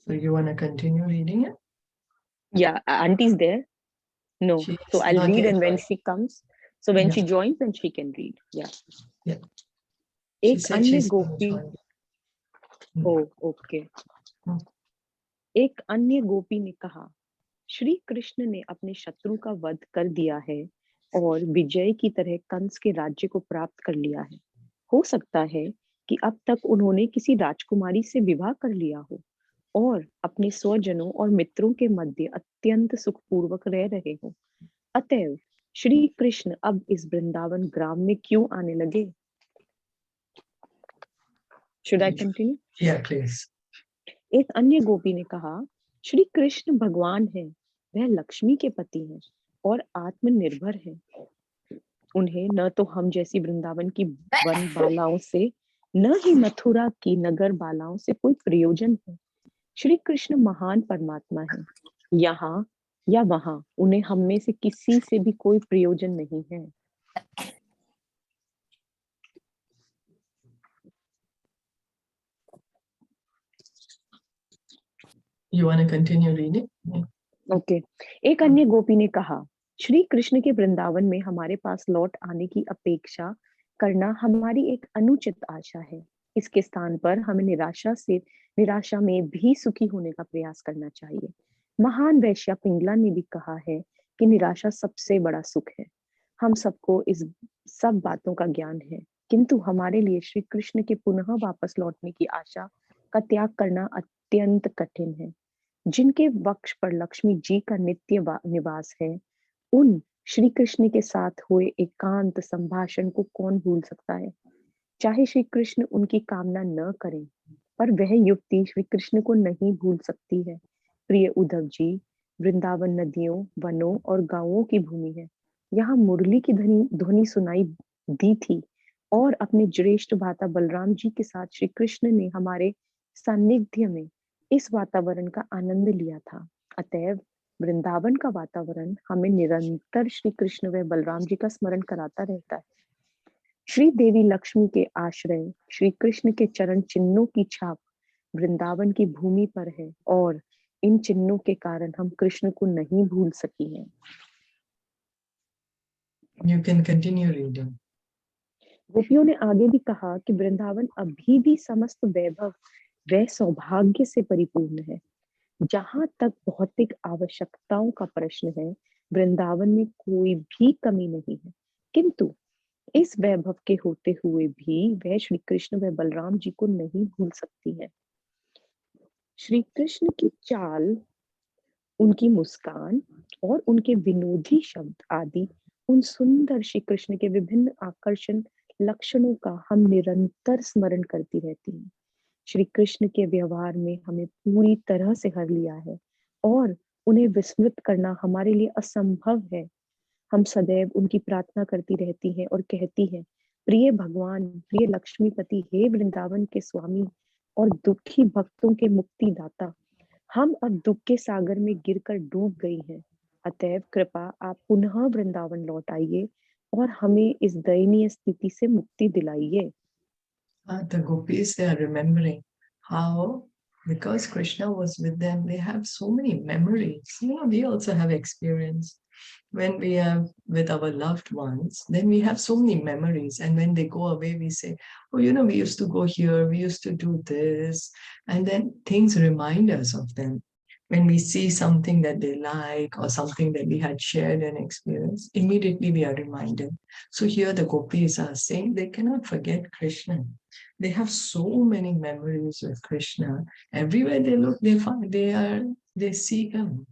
So you want to continue reading it? Yeah, auntie's there. No, so I'll read, and when she comes, so when she joins, then she can read. Yeah. एक अन्य गोपी, okay, एक अन्य गोपी ने कहा, श्री कृष्ण ने अपने शत्रु का वध कर दिया है और विजय की तरह कंस के राज्य को प्राप्त कर लिया है। हो सकता है कि अब तक उन्होंने किसी राजकुमारी से विवाह कर लिया हो और अपने स्वजनों और मित्रों के मध्य अत्यंत सुखपूर्वक रह रहे हो। अतएव श्री कृष्ण अब इस वृंदावन ग्राम में क्यों आने लगे? Should I continue? Yeah, please. एक अन्य गोपी ने कहा, श्री कृष्ण भगवान है, वह लक्ष्मी के पति हैं और आत्मनिर्भर है। उन्हें न तो हम जैसी वृंदावन की वन बालाओं से, न ही मथुरा की नगर बालाओं से कोई प्रयोजन है। श्री कृष्ण महान परमात्मा है। यहाँ या वहाँ उन्हें हम में से किसी से भी कोई प्रयोजन नहीं है। You want to continue reading? Okay. एक अन्य गोपी ने कहा, श्री कृष्ण के वृंदावन में हमारे पास लौट आने की अपेक्षा करना हमारी एक अनुचित आशा है। इसके स्थान पर हमें निराशा में भी सुखी होने का प्रयास करना चाहिए। महान वैश्या पिंगला ने भी कहा है कि निराशा सबसे बड़ा सुख है। हम सबको इस सब बातों का ज्ञान है, किंतु हमारे लिए श्री कृष्ण के पुनः वापस लौटने की आशा का त्याग करना अत्यंत कठिन है। जिनके वक्ष पर लक्ष्मी जी का नित्य निवास है, उन श्री कृष्ण के साथ हुए एकांत संभाषण को कौन भूल सकता है? चाहे श्री कृष्ण उनकी कामना न करें, पर वह युक्ति श्री कृष्ण को नहीं भूल सकती है। प्रिय उद्धव जी, वृंदावन नदियों, वनों और गांवों की भूमि है। यहाँ मुरली की ध्वनि सुनाई दी थी और अपने ज्येष्ठ भ्राता बलराम जी के साथ श्री कृष्ण ने हमारे सानिध्य में इस वातावरण का आनंद लिया था। अतएव वृंदावन का वातावरण हमें निरंतर श्री कृष्ण व बलराम जी का स्मरण कराता रहता है। श्री देवी लक्ष्मी के आश्रय श्री कृष्ण के चरण चिन्हों की छाप वृंदावन की भूमि पर है और इन चिन्हों के कारण हम कृष्ण को नहीं भूल सके हैं। You can continue reading. गोपियों ने आगे भी कहा कि वृंदावन अभी भी समस्त वैभव व सौभाग्य से परिपूर्ण है। जहां तक भौतिक आवश्यकताओं का प्रश्न है, वृंदावन में कोई भी कमी नहीं है, किंतु इस वैभव के होते हुए भी वह श्री कृष्ण व बलराम जी को नहीं भूल सकती है। श्री कृष्ण की चाल, उनकी मुस्कान और उनके विनोदी शब्द आदि उन सुंदर श्री कृष्ण के विभिन्न आकर्षण लक्षणों का हम निरंतर स्मरण करती रहती हैं। श्री कृष्ण के व्यवहार में हमें पूरी तरह से हर लिया है और उन्हें विस्मृत करना हमारे लिए असंभव है। हम सदैव उनकी प्रार्थना करती रहती हैं और कहती हैं, प्रिय भगवान, प्रिय लक्ष्मीपति, हे वृंदावन के स्वामी और दुखी भक्तों के मुक्ति दाता, हम अब दुख के सागर में गिरकर डूब गई हैं। अतएव कृपा आप पुनः वृंदावन लौट आइए और हमें इस दयनीय स्थिति से मुक्ति दिलाइए। The gopis, they are remembering how, because Krishna was with them, they have so many memories. We also have experience. When we are with our loved ones, then we have so many memories. And when they go away, we say, oh, we used to go here, we used to do this. And then things remind us of them. When we see something that they like or something that we had shared and experienced, immediately we are reminded. So here the gopis are saying they cannot forget Krishna. They have so many memories with Krishna. Everywhere they look, they see him.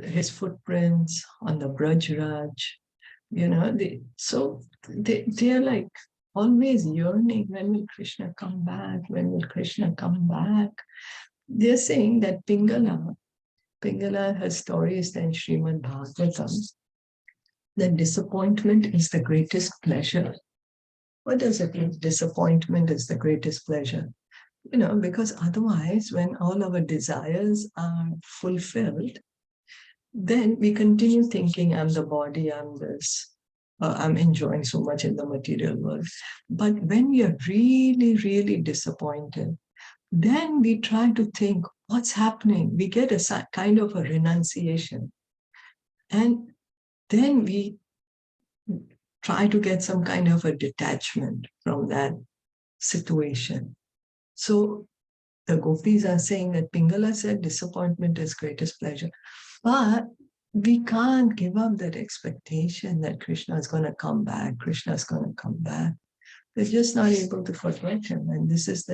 His footprints on the Braj they are like always yearning, when will Krishna come back? When will Krishna come back? They're saying that Pingala, her story is in Srimad Bhagavatam, that disappointment is the greatest pleasure. What does it mean? Disappointment is the greatest pleasure. Because otherwise, when all our desires are fulfilled, then we continue thinking, I'm the body, I'm this. I'm enjoying so much in the material world. But when we are really, really disappointed, then we try to think, what's happening? We get a kind of a renunciation. And then we try to get some kind of a detachment from that situation. So the gopis are saying that Pingala said disappointment is greatest pleasure. But we can't give up that expectation that Krishna is going to come back, Krishna is going to come back. We're just not able to forget him. And this is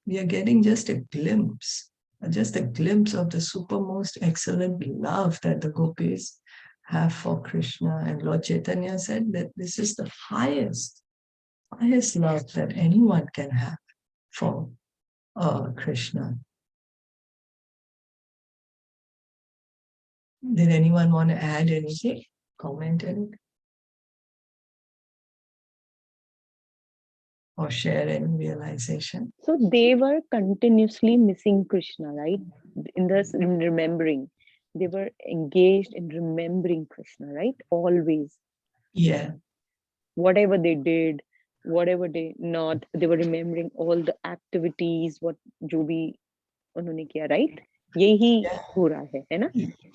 we are getting just a glimpse of the supermost excellent love that the gopis have for Krishna. And Lord Chaitanya said that this is the highest love that anyone can have for Krishna. Did anyone want to add anything? Comment anything? Or share any realization? So they were continuously missing Krishna, right? In remembering. They were engaged in remembering Krishna, right? Always. Yeah. Whatever they did, whatever they not, they were remembering all the activities, what जो भी उन्होंने किया, right? यही हो रहा है ना?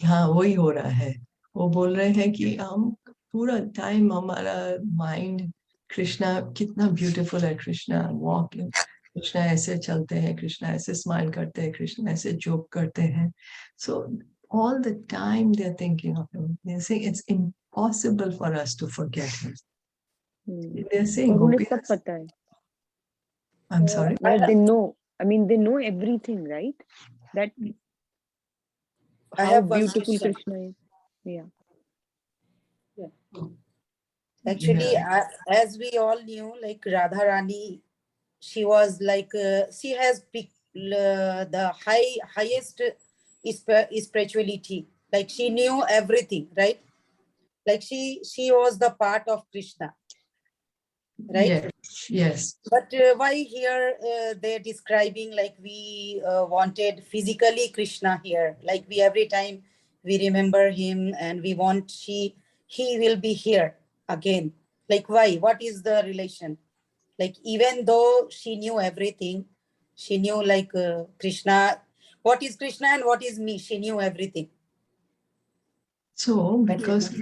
हाँ, वही हो रहा है. वो बोल रहे हैं कि हम पूरा टाइम हमारा माइंड कृष्णा कितना ब्यूटीफुल है, कृष्णा वॉक, कृष्णा ऐसे चलते हैं, कृष्णा ऐसे स्माइल करते हैं, कृष्णा ऐसे जोक करते हैं. So all the time they're thinking of him. They're saying it's impossible for us to forget him. They're saying, और उन्हें सब पता है. I'm sorry? They know. I mean, they know everything, right? That how beautiful Krishna is. Yeah. Actually, as we all knew, like Radharani, she was like, she has picked the highest spirituality. Like she knew everything, right? Like she was the part of Krishna, right? Yes. But why here they're describing like we wanted physically Krishna here, like we every time we remember him and we want he will be here again. Like why? What is the relation? Like even though she knew everything, she knew like Krishna, what is Krishna and what is me, she knew everything. So because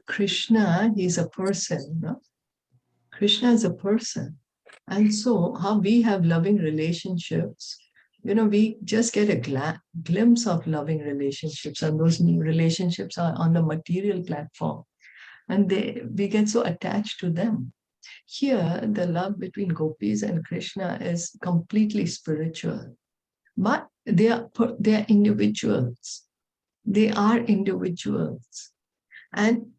Krishna is a person, no? Krishna is a person. And so how we have loving relationships, we just get a glimpse of loving relationships, and those relationships are on the material platform. And we get so attached to them. Here, the love between gopis and Krishna is completely spiritual. But they are individuals. They are individuals. And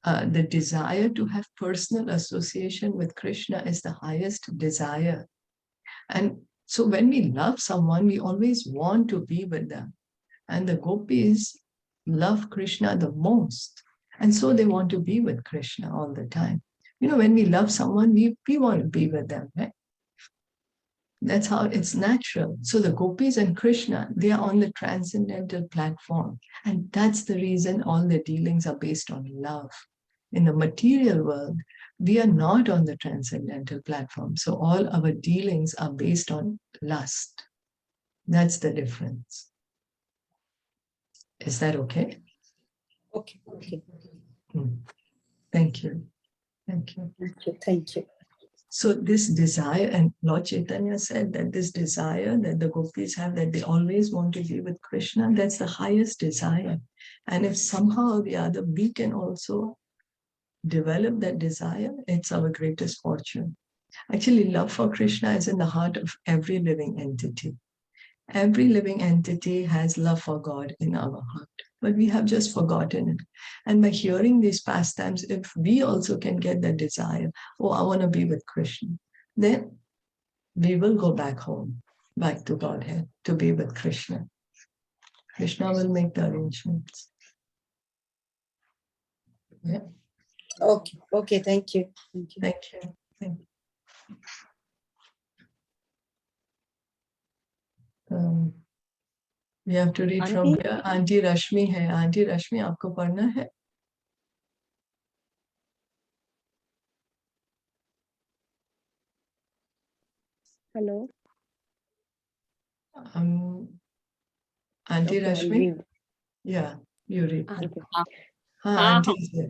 the desire to have personal association with Krishna is the highest desire. And so when we love someone, we always want to be with them. And the gopis love Krishna the most. And so they want to be with Krishna all the time. When we love someone, we want to be with them, right? That's how it's natural. So the gopis and Krishna, they are on the transcendental platform. And that's the reason all the dealings are based on love. In the material world, we are not on the transcendental platform. So all our dealings are based on lust. That's the difference. Is that okay? Okay. Thank you. So this desire, and Lord Chaitanya said that this desire that the gopis have, that they always want to be with Krishna, that's the highest desire. And if somehow or the other we can also develop that desire, it's our greatest fortune. Actually, love for Krishna is in the heart of every living entity. Every living entity has love for God in our heart, but we have just forgotten it. And by hearing these pastimes, if we also can get that desire, oh, I want to be with Krishna, then we will go back home, back to Godhead, to be with Krishna. Krishna will make the arrangements. Yeah. Okay, thank you. Thank you. We have to read from here. Auntie Rashmi hai. Auntie Rashmi, aapko padhna hai? Hello. Auntie Okay, I'll Rashmi? read. Yeah, you read. Okay. हाँ हाँ aunty से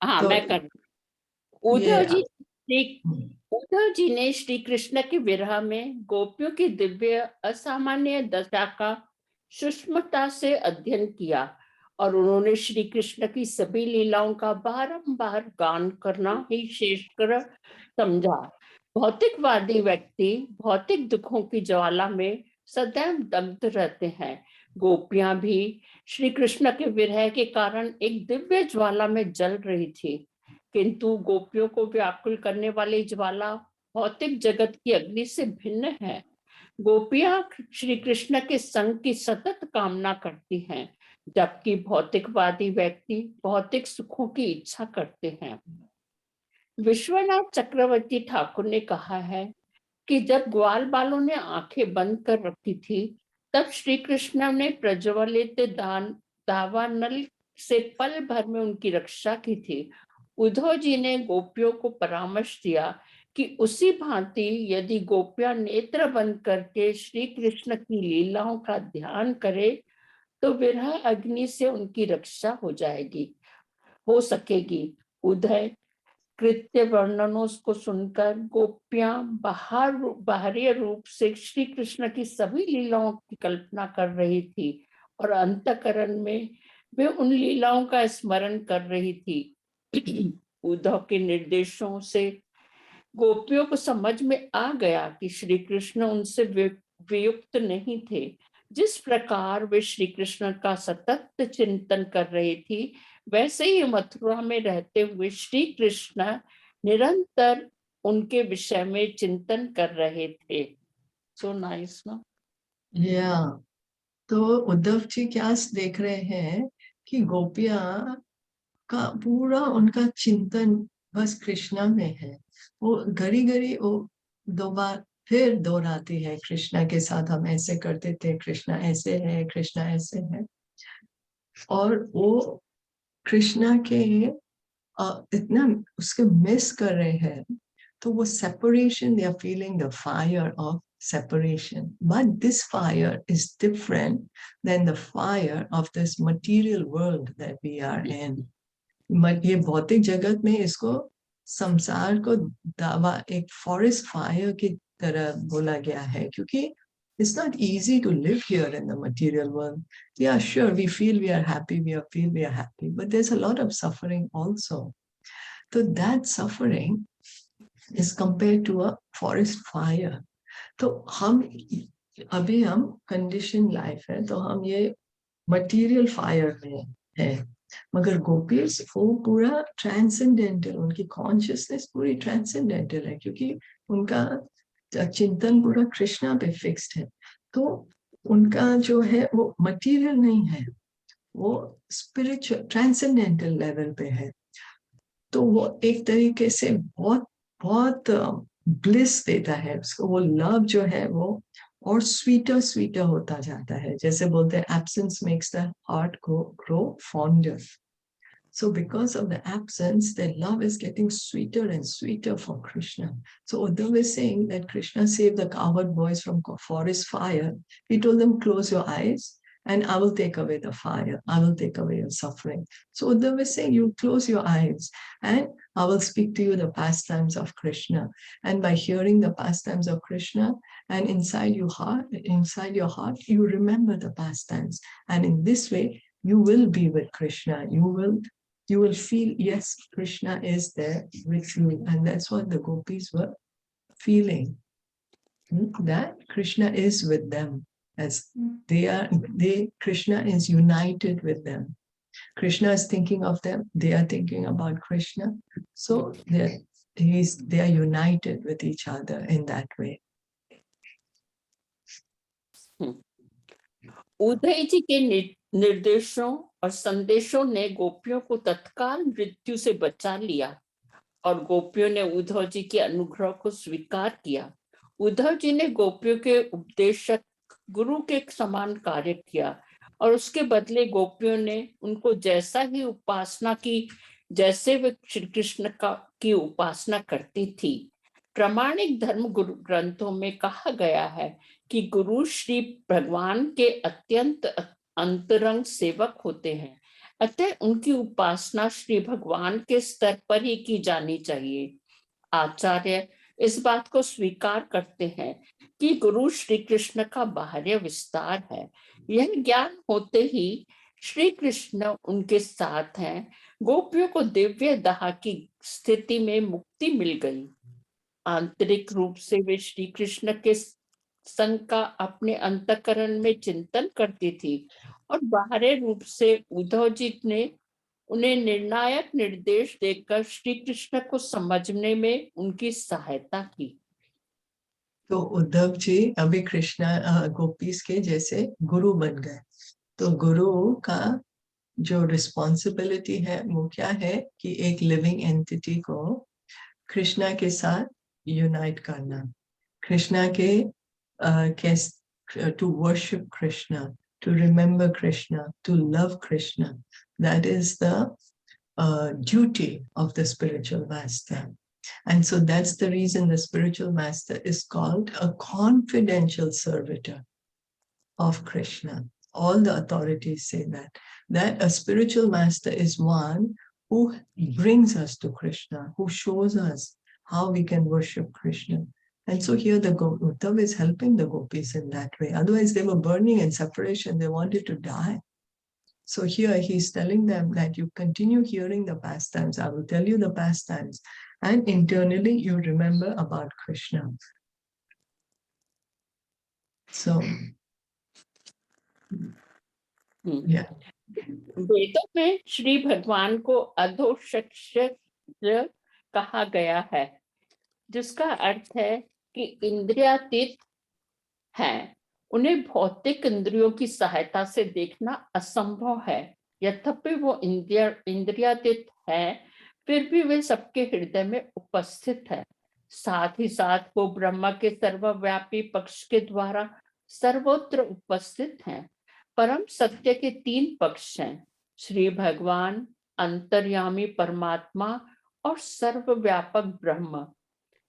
हाँ तो मैं कर ये उद्धव जी ने श्री कृष्ण के विरह में गोपियों की दिव्य असामान्य दशा का सूक्ष्मता से अध्ययन किया और उन्होंने श्री कृष्ण की सभी लीलाओं का बारंबार गान करना ही श्रेष्ठकर समझा। भौतिकवादी व्यक्ति भौतिक दुखों की ज्वाला में सदैव दग्ध रहते हैं। गोपियां भी श्री कृष्ण के विरह के कारण एक दिव्य ज्वाला में जल रही थी, किंतु गोपियों को व्याकुल करने वाली ज्वाला भौतिक जगत की अग्नि से भिन्न है। गोपियां श्री कृष्ण के संग की सतत कामना करती हैं, जबकि भौतिकवादी व्यक्ति भौतिक सुखों की इच्छा करते हैं। विश्वनाथ चक्रवर्ती ठाकुर ने कहा है कि जब ग्वाल बालों ने आंखें बंद कर रखी थी, तब श्री कृष्ण ने प्रज्वलित दावानल से पल भर में उनकी रक्षा की थी। उद्धव जी ने गोपियों को परामर्श दिया कि उसी भांति यदि गोपियां नेत्र बंद करके श्री कृष्ण की लीलाओं का ध्यान करे तो विरह अग्नि से उनकी रक्षा हो सकेगी। उदय कृत्य वर्णनों को सुनकर गोपियां बाहरी रूप से श्री कृष्ण की सभी लीलाओं की कल्पना कर रही थी और अंतःकरण में वे उन लीलाओं का स्मरण कर रही थी। उद्धव के निर्देशों से गोपियों को समझ में आ गया कि श्री कृष्ण उनसे वियुक्त नहीं थे। जिस प्रकार वे श्री कृष्ण का सतत चिंतन कर रही थी, वैसे ही मथुरा में रहते हुए श्री कृष्ण निरंतर उनके विषय में चिंतन कर रहे थे। सो नाइस ना। या तो उद्धव जी क्या देख रहे हैं कि गोपियां का पूरा उनका चिंतन बस कृष्णा में है। वो घड़ी घड़ी वो दो बार फिर दोहराती है, कृष्णा के साथ हम ऐसे करते थे, कृष्णा ऐसे है, कृष्णा ऐसे है। और वो कृष्णा के इतना उसके मिस कर रहे हैं, तो वो separation, they are feeling the fire of separation. But this fire is different than the fire of this material world that we are in. ये भौतिक जगत में इसको संसार को दावा एक फॉरेस्ट फायर की तरह बोला गया है, क्योंकि it's not easy to live here in the material world. Yeah, sure, we feel we are happy, we are happy, but there's a lot of suffering also. So that suffering is compared to a forest fire. तो अभी हम conditioned life है, तो हम ये material fire में है, मगर गोपीज वो पूरा ट्रांसेंडेंटल, उनकी कॉन्शियसनेस पूरी ट्रांसेंडेंटल है, क्योंकि उनका चिंतन पूरा कृष्णा पे फिक्स्ड है। तो उनका जो है वो मटेरियल नहीं है, वो स्पिरिचुअल ट्रांसेंडेंटल लेवल पे है। तो वो एक तरीके से बहुत बहुत ब्लिस देता है उसको। वो लव जो है वो और स्वीटर स्वीटर होता जाता है, जैसे बोलते हैं absence makes the heart grow fonder. So because of the absence, their love is getting sweeter and sweeter for Krishna. So Uddhav is saying that Krishna saved the cowherd boys from forest fire. He told them, close your eyes and I will take away the fire. I will take away your suffering. So Uddhav is saying, you close your eyes and I will speak to you the pastimes of Krishna. And by hearing the pastimes of Krishna, and inside your heart, you remember the pastimes. And in this way, you will be with Krishna. You will feel, yes, Krishna is there with you. And that's what the gopis were feeling, that Krishna is with them. As Krishna is united with them. Krishna is thinking of them, they are thinking about Krishna. So they are united with each other in that way. उदय जी के निर्देशों और संदेशों ने गोपियों को तत्काल मृत्यु से बचा लिया और गोपियों ने उद्धव जी के अनुग्रह को स्वीकार किया। उद्धव जी ने गोपियों के उपदेशक गुरु के समान कार्य किया और उसके बदले गोपियों ने उनको जैसा ही उपासना की जैसे वे श्री कृष्ण की उपासना करती थी। प्रामाणिक धर्म गुरु ग्रंथों में कहा गया है कि गुरु श्री भगवान के अत्यंत अंतरंग सेवक होते हैं, अतः उनकी उपासना श्री भगवान के स्तर पर ही की जानी चाहिए। आचार्य इस बात को स्वीकार करते हैं कि गुरु श्री कृष्ण का बाह्य विस्तार है। यह ज्ञान होते ही श्री कृष्ण उनके साथ हैं। गोपियों को दिव्य दाह की स्थिति में मुक्ति मिल गई। आंतरिक रूप से वे श्री कृष्ण के संग का अपने अंतःकरण में चिंतन करती थी और बाहरी रूप से उद्धव जी ने उन्हें निर्णायक निर्देश देकर श्री कृष्ण को समझने में उनकी सहायता की। तो उद्धव जी अभी कृष्णा गोपीस के जैसे गुरु बन गए। तो गुरु का जो रिस्पॉन्सिबिलिटी है वो क्या है कि एक लिविंग एंटिटी को कृष्णा के साथ यूनाइट करना, कृष्णा के to worship Krishna, to remember Krishna, to love Krishna. That is the duty of the spiritual master. And so that's the reason the spiritual master is called a confidential servitor of Krishna. All the authorities say that a spiritual master is one who brings us to Krishna, who shows us how we can worship Krishna. And so here the Uddhav is helping the gopis in that way. Otherwise they were burning in separation. They wanted to die. So here he's telling them that you continue hearing the pastimes. I will tell you the pastimes. And internally you remember about Krishna. So, yeah. वेदों में श्री भगवान को अधोक्षज कहा गया है, जिसका अर्थ है कि इंद्रियातीत हैं। उन्हें भौतिक इंद्रियों की सहायता से देखना असंभव है। यद्यपि वो इंद्रियातीत है, फिर भी वे सबके हृदय में उपस्थित है। साथ ही साथ वो ब्रह्मा के सर्वव्यापी पक्ष के द्वारा सर्वत्र उपस्थित हैं। परम सत्य के 3 पक्ष हैं, श्री भगवान, अंतर्यामी परमात्मा और सर्वव्यापक ब्रह्म।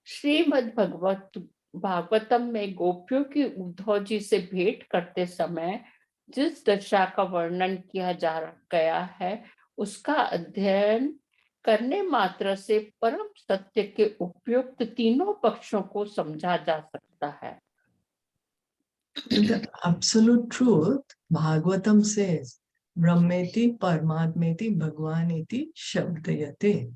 श्रीमद् भागवतम में गोपियों की उद्धव जी से भेंट करते समय जिस दशा का वर्णन किया जा गया है, उसका अध्ययन करने मात्र से परम सत्य के उपयुक्त तीनों पक्षों को समझा जा सकता है। The absolute truth, Bhagavatam says, Brahmeti Paramatmeti Bhagwaneti Shabdayate.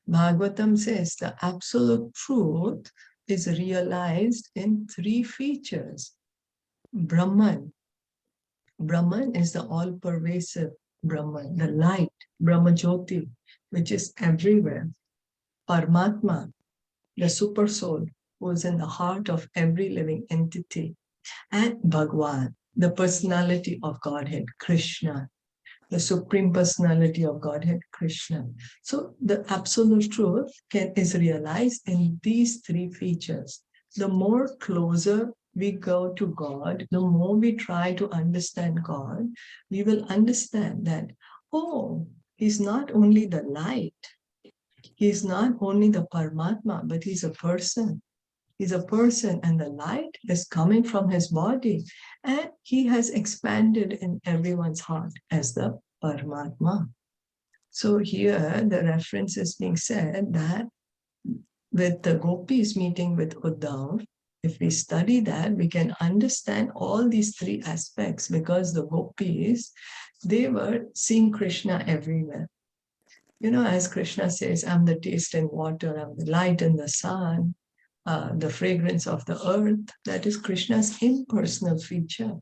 Bhagavatam says the absolute truth is realized in 3 features. Brahman. Brahman is the all-pervasive Brahman, the light, Brahma Jyoti, which is everywhere. Paramatma, the super soul, who is in the heart of every living entity. And Bhagwan, the personality of Godhead, Krishna, the supreme personality of Godhead, Krishna. So the absolute truth is realized in these 3 features. The more closer we go to God, the more we try to understand God, we will understand that, oh, he's not only the light, he's not only the Paramatma, but he's a person. He's a person, and the light is coming from his body, and he has expanded in everyone's heart as the Paramatma. So here the reference is being said that with the gopis meeting with Uddhav, if we study that, we can understand all these 3 aspects, because the gopis, they were seeing Krishna everywhere. You know, as Krishna says, I'm the taste in water, I'm the light in the sun, the fragrance of the earth. That is Krishna's impersonal feature.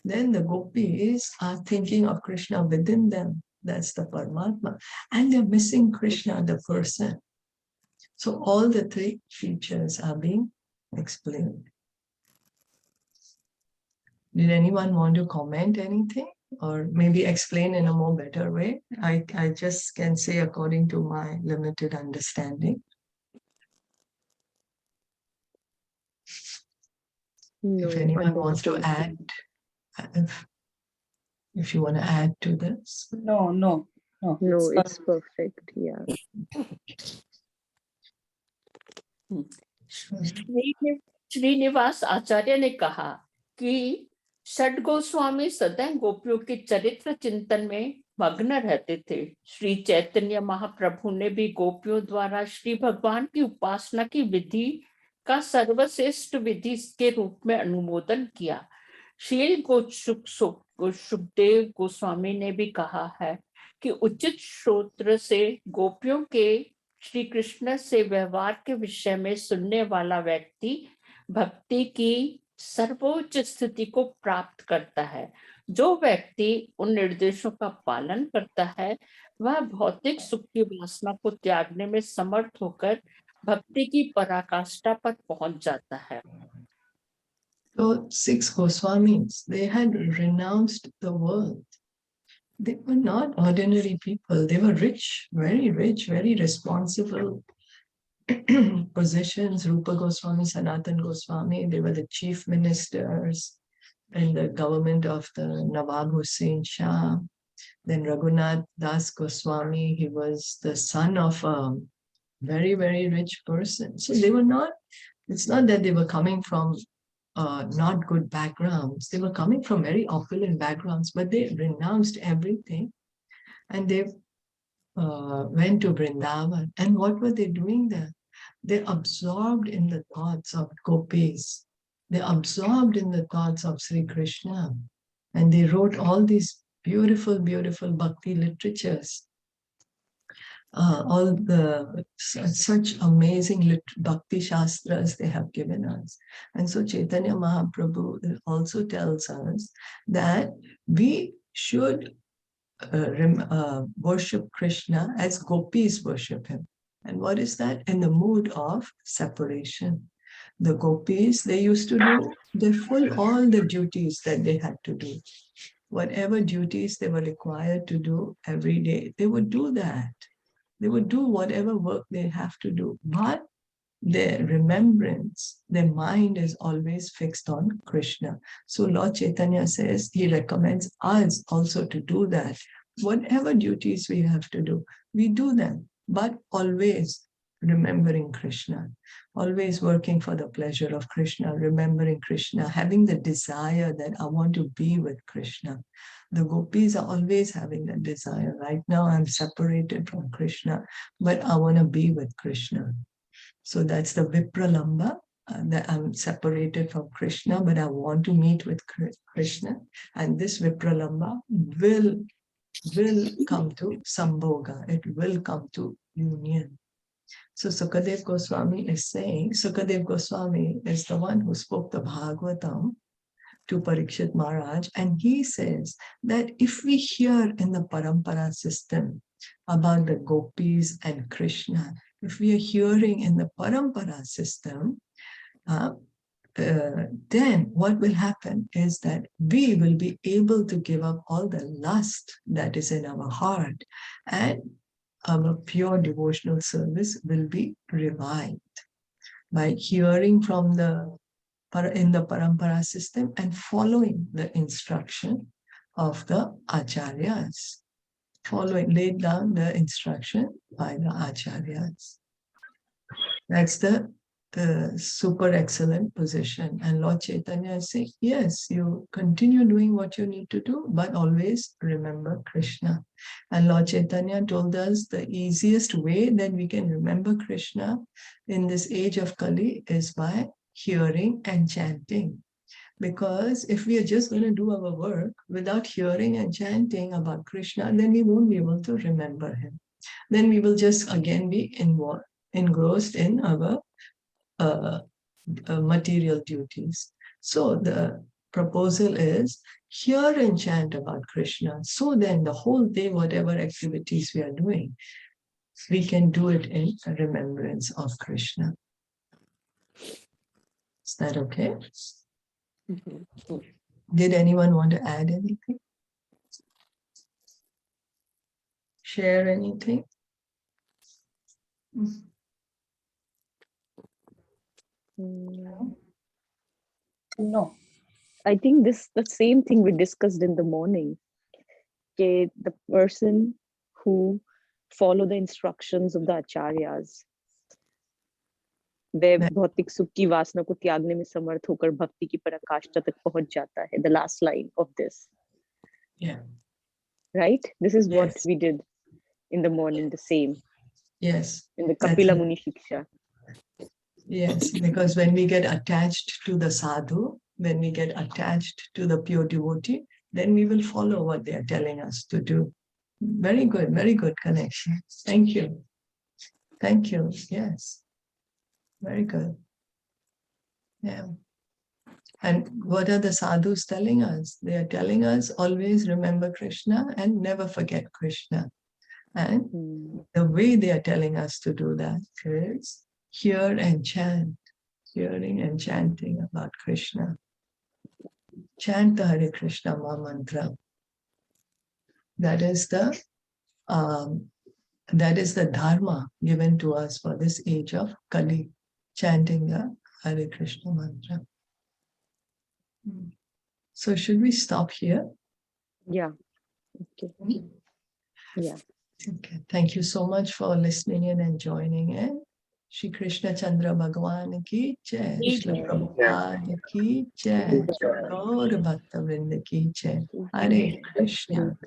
Then the gopis are thinking of Krishna within them. That's the Paramatma. And they're missing Krishna, the person. So all the 3 features are being explained. Did anyone want to comment anything? Or maybe explain in a more better way? I just can say according to my limited understanding. No, If anyone wants to add, if you want to add to this. No, it's perfect. Yeah. Srinivas आचार्य ने कहा कि षड गोस्वामी सदैव गोपियों के चरित्र चिंतन में मग्न रहते थे। श्री चैतन्य महाप्रभु ने भी गोपियों द्वारा श्री भगवान की उपासना की विधि का सर्वश्रेष्ठ विधि के रूप में अनुमोदन किया। श्री सुखदेव गोस्वामी ने भी कहा है कि उचित श्रोत्र से गोपियों के श्री कृष्ण से व्यवहार के विषय में सुनने वाला व्यक्ति भक्ति की सर्वोच्च स्थिति को प्राप्त करता है। जो व्यक्ति उन निर्देशों का पालन करता है वह भौतिक सुख की वासना को त्यागने में समर्थ होकर भक्ति की पराकाष्ठा पर पहुंच जाता है। So 6 Goswamis, they had renounced the world. They were not ordinary people. They were rich, very responsible positions. Rupa Goswami, Sanatan Goswami, they were the chief ministers in the government of the Nawab Hussain Shah. Then Raghunath Das Goswami, he was the son of a very rich person. So they were not, it's not that they were coming from not good backgrounds. They were coming from very opulent backgrounds, but they renounced everything and they went to Vrindavan. And what were they doing there? They absorbed in the thoughts of gopis. They absorbed in the thoughts of Sri Krishna. And they wrote all these beautiful bhakti literatures. All the such amazing bhakti shastras they have given us. And so Chaitanya Mahaprabhu also tells us that we should worship Krishna as gopis worship him. And what is that? In the mood of separation. The gopis, they used to do all the duties that they had to do. Whatever duties they were required to do every day, they would do that. They would do whatever work they have to do, but their remembrance, their mind is always fixed on Krishna. So Lord Chaitanya says, he recommends us also to do that. Whatever duties we have to do, we do them, but always remembering Krishna, always working for the pleasure of Krishna, remembering Krishna, having the desire that I want to be with Krishna. The gopis are always having that desire. Right now I'm separated from Krishna, but I want to be with Krishna. So that's the Vipralamba, that I'm separated from Krishna, but I want to meet with Krishna. And this Vipralamba will come to Sambhoga. It will come to union. So Sukadev Goswami is saying, Sukadev Goswami is the one who spoke the Bhagavatam to Parikshit Maharaj, and he says that if we hear in the Parampara system about the gopis and Krishna, if we are hearing in the Parampara system, then what will happen is that we will be able to give up all the lust that is in our heart, and our pure devotional service will be revived by hearing from in the Parampara system and following the instruction of the Acharyas, laid down the instruction by the Acharyas. That's the super excellent position. And Lord Chaitanya is saying, yes, you continue doing what you need to do, but always remember Krishna. And Lord Chaitanya told us the easiest way that we can remember Krishna in this age of Kali is by hearing and chanting. Because if we are just going to do our work without hearing and chanting about Krishna, then we won't be able to remember him. Then we will just again be engrossed in our material duties. So the proposal is hear and chant about Krishna. So then the whole day, whatever activities we are doing, we can do it in remembrance of Krishna. Is that okay? Mm-hmm. Did anyone want to add anything? Share anything? No. I think the same thing we discussed in the morning. Okay, the person who follow the instructions of the acharyas, वह भौतिक सुख की वासना को त्यागने में समर्थ होकर भक्ति की पराकाष्ठा तक पहुंच जाता है. The last line of this. Yeah. Right? This is what Yes. we did in the morning, the same. Yes. In the That's Kapila it. Muni Shiksha. Yes, because when we get attached to the sadhu, when we get attached to the pure devotee, then we will follow what they are telling us to do. Very good connection. Thank you. Thank you. Yes. Very good. Yeah. And what are the sadhus telling us? They are telling us always remember Krishna and never forget Krishna. And the way they are telling us to do that is hear and chant, hearing and chanting about Krishna. Chant the Hare Krishna mantra. That is the dharma given to us for this age of Kali, chanting the Hare Krishna mantra. So should we stop here? Yeah. Okay. Yeah. Okay. Thank you so much for listening in and joining in. Shri Krishna Chandra Bhagwan ki jai, Shri Prabhupada ki jai, Gaur Bhakta Vrinda ki jai. Hare Krishna.